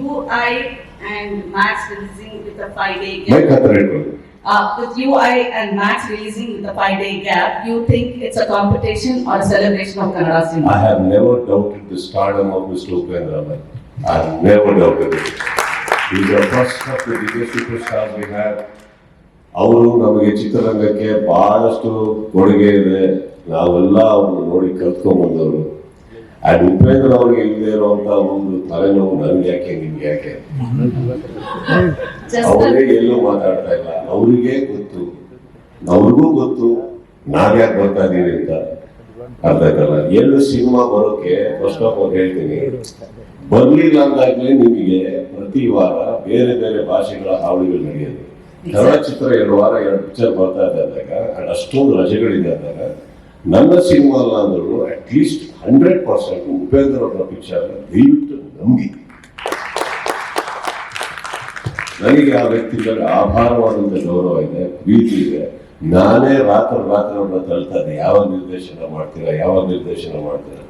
UI and Max releasing with a 5-day mic gap. ಹತ್ರ ಇಟ್ಕೊಳ್ಳಿ. With UI and Max releasing with a 5-day gap, do you think it's a competition or a celebration of Kannada I cinema? have never doubted the stardom of Mr. Upendra Bhai. I have never doubted it. He is the first of the biggest superstars we have. ಅವರು ನಮಗೆ ಚಿತ್ರರಂಗಕ್ಕೆ ಬಹಳಷ್ಟು ಕೊಡುಗೆ ಇದೆ. ನಾವೆಲ್ಲ ಅವ್ರನ್ನ ನೋಡಿ ಕಲ್ತ್ಕೊಂಡ್ಬಂದವರು. And Upendra ಅವ್ರಿಗೆ ಇಲ್ಲದೆ ಇರುವಂತ ಒಂದು ತಲೆನೋವು ನನ್ಗೆ ಯಾಕೆ ನಿಮ್ಗೆ ಯಾಕೆ Just ಅವರೇ ಎಲ್ಲೂ ಮಾತಾಡ್ತಾ ಇಲ್ಲ. ಅವರಿಗೆ ಗೊತ್ತು, ಅವ್ರಿಗೂ ಗೊತ್ತು ನಾವ್ಯಾಕೆ ಬರ್ತಾ ಇದೀವಿ ಅಂತ. ಅರ್ಥ ಆಯ್ತಲ್ಲ. ಎರಡು ಸಿನಿಮಾ ಬರೋಕೆ ಫಸ್ಟ್ ಆಫ್ ಆಲ್ ಹೇಳ್ತೀನಿ, ಬರ್ಲಿಲ್ಲ ಅಂದಾಗ್ಲೇ ನಿಮಗೆ ಪ್ರತಿ ವಾರ ಬೇರೆ ಬೇರೆ ಭಾಷೆಗಳ ಹಾವಳಿಗಳು ನಡೆಯೋದು. ಕನ್ನಡ ಚಿತ್ರ 2 ವಾರ 2 ಪಿಕ್ಚರ್ ಬರ್ತಾ ಇದ್ದಾಗ ಅಂಡ್ ಅಷ್ಟೊಂದು ರಜೆಗಳಿದೆ ಅಂದಾಗ ನನ್ನ ಸಿನಿಮಾ ಅಲ್ಲ ಅಂದ್ರೂ ಅಟ್ಲೀಸ್ಟ್ 100% ಉಪೇಂದ್ರ ಅವರ ಪಿಕ್ಚರ್ ದಯವಿಟ್ಟು ನಂಬಿ. ನನಗೆ ಆ ವ್ಯಕ್ತಿ ಮೇಲೆ ಅಪಾರವಾದಂತ ಗೌರವ ಇದೆ, ಪ್ರೀತಿ ಇದೆ. ನಾನೇ ರಾತ್ರಿ ಅವ್ರನ್ನ ತಳ್ತಾ ಇದ್ದೆ, ಯಾವಾಗ ನಿರ್ದೇಶನ ಮಾಡ್ತೀರಾ.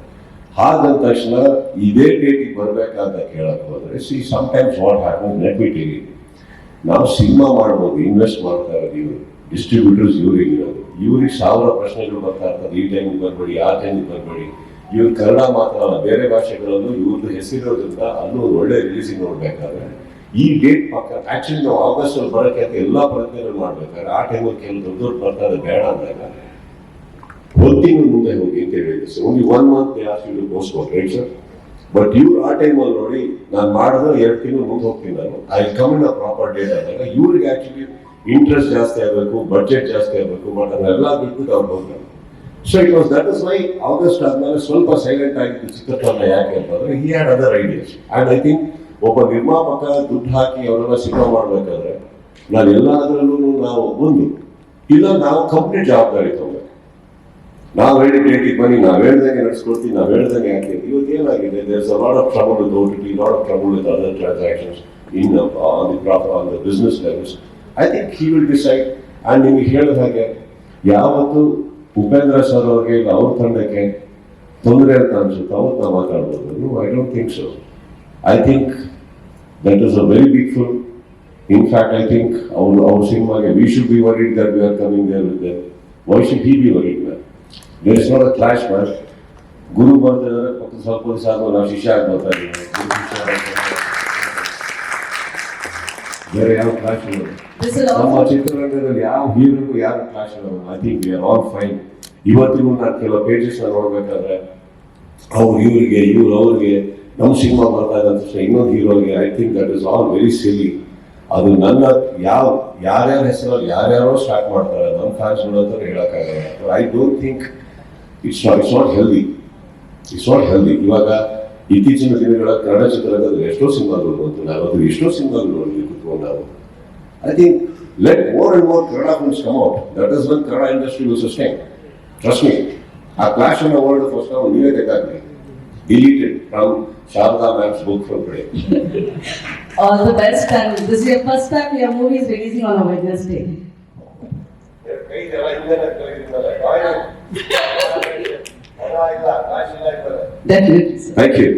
ಹಾಗಂದ ತಕ್ಷಣ ಇದೇ ಡೇಟಿಗೆ ಬರ್ಬೇಕಂತ ಕೇಳಕ್ ಹೋದ್ರೆ sometimes what happen let me tell you. ನಾವು ಸಿನಿಮಾ ಮಾಡ್ಬೋದು, ಇನ್ವೆಸ್ಟ್ ಮಾಡ್ತಾ ಇರೋದು ಇವರು, ಡಿಸ್ಟ್ರಿಬ್ಯೂಟರ್ಸ್ ಇವ್ರಿಗೆ ಇರೋದು. ಇವ್ರಿಗೆ 1000 ಪ್ರಶ್ನೆಗಳು ಬರ್ತಾ ಇರ್ತದೆ, ಈ ಟೈಮಿಗೆ ಬರ್ಬೇಡಿ, ಆ ಟೈಮಿಗೆ ಬರ್ಬೇಡಿ. ಇವ್ರು ಕನ್ನಡ ಮಾತ್ರ ಅಲ್ಲ, ಬೇರೆ ಭಾಷೆಗಳಲ್ಲೂ ಇವ್ರದ್ದು ಹೆಸರಿರೋದ್ರಿಂದ ಅಲ್ಲೂ ಒಂದು ಒಳ್ಳೆ ರಿಲೀಸಿಂಗ್ ನೋಡ್ಬೇಕಾದ್ರೆ ಈ ಡೇಟ್ ಪಕ್ಕ ಆಕ್ಚುಲಿ ನಾವು ಆಗಸ್ಟ್ ಅಲ್ಲಿ ಬರೋಕೆ ಅಂತ ಎಲ್ಲಾ ಪ್ರಯತ್ನಗಳು ಮಾಡ್ಬೇಕಾದ್ರೆ ಆ ಟೈಮಲ್ಲಿ ಕೆಲವು ದೊಡ್ಡ ಬರ್ತಾರೆ ಬೇಡ ಅಂದಾಗ ಒಂದು ತಿಂಗಳು ಮುಂದೆ ಹೋಗಿ ಅಂತ ಹೇಳಿದ್ರು. ಸೊ ಓನ್ಲಿ 1 month ದೇ ಆಸ್ತಿ ಪೋಸ್ಟ್ಪೋನ್, ರೈಟ್ ಸರ್? ಬಟ್ ಇವ್ರು ಆ ಟೈಮಲ್ಲಿ ನೋಡಿ ನಾನು ಮಾಡಿದ್ರೆ 2 ತಿಂಗಳು ಮುಂದೆ ಹೋಗ್ತೀನಿ ನಾನು, I come in a proper date ಅಂದಾಗ ಇವ್ರಿಗೆ ಆಕ್ಚುಲಿ ಇಂಟ್ರೆಸ್ಟ್ ಜಾಸ್ತಿ ಆಗಬೇಕು, ಬಡ್ಜೆಟ್ ಜಾಸ್ತಿ ಆಗಬೇಕು, ಬಟ್ ಅದನ್ನೆಲ್ಲ ಬಿಟ್ಬಿಟ್ಟು ಅವ್ರು ಹೋಗ್ತಾರೆ. So it was that is why August ಆದ್ಮೇಲೆ ಸ್ವಲ್ಪ ಸೈಲೆಂಟ್ ಆಗಿತ್ತು ಚಿತ್ರತಂಡ. ಯಾಕೆ ಅಂತಂದ್ರೆ he had other ideas. And I think ಒಬ್ಬ ನಿರ್ಮಾಪಕ ದುಡ್ಡು ಹಾಕಿ ಅವರೆಲ್ಲ ಸಿನಿಮಾ ಮಾಡ್ಬೇಕಾದ್ರೆ ನಾನು ಎಲ್ಲಾದ್ರಲ್ಲೂ ನಾವು ಇಲ್ಲ ನಾವು ಕಂಪ್ಲೀಟ್ ಜವಾಬ್ದಾರಿ ತಗೋಬೇಕು. ನಾವು ಹೇಳಿ ಡೇಟಿಗೆ ಬನ್ನಿ, ನಾವು ಹೇಳ್ದಂಗೆ ನಡೆಸ್ಕೊಡ್ತೀವಿ, ನಾವು ಹೇಳ್ದಂಗೆ ಹಾಕಿದ್ವಿ. ಇವತ್ತು ಏನಾಗಿದೆ, there's a lot of trouble with OTT, lot of trouble with other transactions on the business levels. I think he will decide. And ನಿಮಗೆ ಹೇಳಿದ ಹಾಗೆ ಯಾವತ್ತು ಉಪೇಂದ್ರ ಸರ್ ಅವ್ರಿಗೆ ಇಲ್ಲ ಅವ್ರ ತಂಡಕ್ಕೆ ತೊಂದರೆ ಅಂತ ಅನ್ಸುತ್ತೆ ಅವತ್ತು ನಾವು ಮಾತಾಡ್ಬೋದು. I don't think so. I think that is a very big film. In fact, I think our cinema, we should be worried that we are coming there with them. Why should he be worried, man? There is not a clash, man. Guru ಬರ್ತಾ ಇದ್ದಾರೆ, ಪಕ್ಕದ ಸ್ವಲ್ಪ ದಿವಸ ಆದ್ಮೇಲೆ ನಾವು ಶಿಷ್ಯ ಆಗಿ ಬರ್ತಾ ಇದ್ದೀವಿ. ಬೇರೆ ಯಾವ ಕ್ಲಾಶ್ ಇಲ್ಲ. ನಮ್ಮ ಚಿತ್ರರಂಗದಲ್ಲಿ ಯಾವ ಹೀರೋಗೂ ಯಾರು ಕ್ಲಾಶ್ ಇಲ್ಲ. I think we are all fine. ಇವತ್ತಿಗೂ ನಾನು ಕೆಲವು ಪೇಜಸ್ ನೋಡ್ಬೇಕಾದ್ರೆ ಅವ್ರು ಇವ್ರಿಗೆ, ಇವ್ರು ಅವ್ರಿಗೆ, ನಮ್ಮ ಸಿನಿಮಾ ಬರ್ತಾ ಇದೆ ಅಂತ ಇನ್ನೊಂದು ಹೀರೋಗೆ, I think that is all very silly. ಅದು ನನ್ನ ಯಾರ್ಯಾರ ಹೆಸರಲ್ಲಿ ಯಾರ್ಯಾರೋ ಸ್ಟಾರ್ಟ್ ಮಾಡ್ತಾರೆ, ನಮ್ಮ ಫ್ಯಾನ್ಸ್ಗಳು ಅಂತ ಹೇಳಕ್ಕಾಗಲ್ಲ. I don't think it's not healthy. ಇವಾಗ ಇತ್ತೀಚಿನ ದಿನಗಳ ಕನ್ನಡ ಚಿತ್ರರಂಗದಲ್ಲಿ ಎಷ್ಟೋ ಸಿನಿಮಾಗಳು ಬಂತು, ನಾವು ಎಷ್ಟೋ ಸಿನಿಮಾಗಳು ನೋಡಿದ್ವಿ ಕುತ್ಕೊಂಡು ನಾವು. I think let more and more Kannada films come out. That is when Kannada industry will sustain. Trust me. ಆ ಕ್ಲಾಶ್ ಅನ್ನ ವರ್ಲ್ಡ್ ಫಸ್ಟ್ ನಾವು ನೀವೇ ತೆಗೆದಾಕ್ರಿ. Deleted from Sharda Ma'am's book from today. All the best, and this is your first time your movie is releasing on a Wednesday. Definitely. Thank you.